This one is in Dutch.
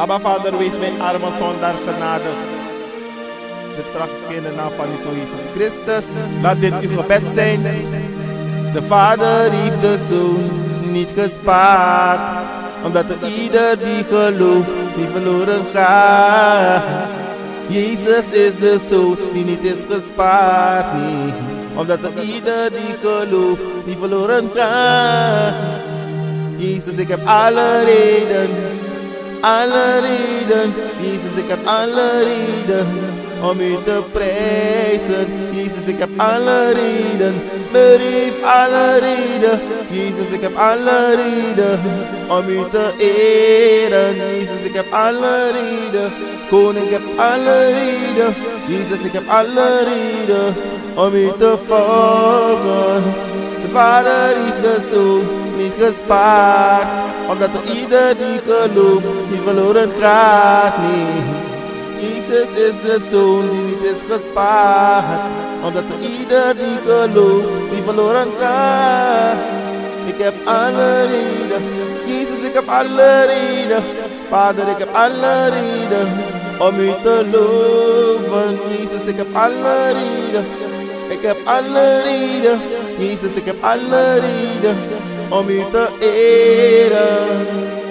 Abba Vader, wees mijn arme zondaar genadig. Dit vraag ik in de naam van uw Jezus Christus. Laat dit uw gebed zijn. De Vader heeft de Zoon niet gespaard, omdat er ieder die gelooft niet verloren gaat. Jezus is de Zoon die niet is gespaard, nee, omdat er ieder die gelooft niet verloren gaat. Jezus, ik heb alle reden, Jezus, ik heb alle reden om u te prijzen. Jezus, ik heb alle reden, berief alle reden. Jezus, ik heb alle reden om u te eren. Jezus, ik heb alle reden, koning, ik heb alle reden. Jezus, ik heb alle reden om u te volgen. De Vader heeft de Zoon niet gespaard, omdat er ieder die gelooft niet verloren gaat, nee. Jezus is de Zoon die niet is gespaard, omdat er ieder die gelooft niet verloren gaat. Ik heb alle reden, Jezus, ik heb alle reden. Vader, ik heb alle reden om u te loven. Jezus, ik heb alle reden. Ik heb alle reden, Jezus, ik heb alle reden om u te eren.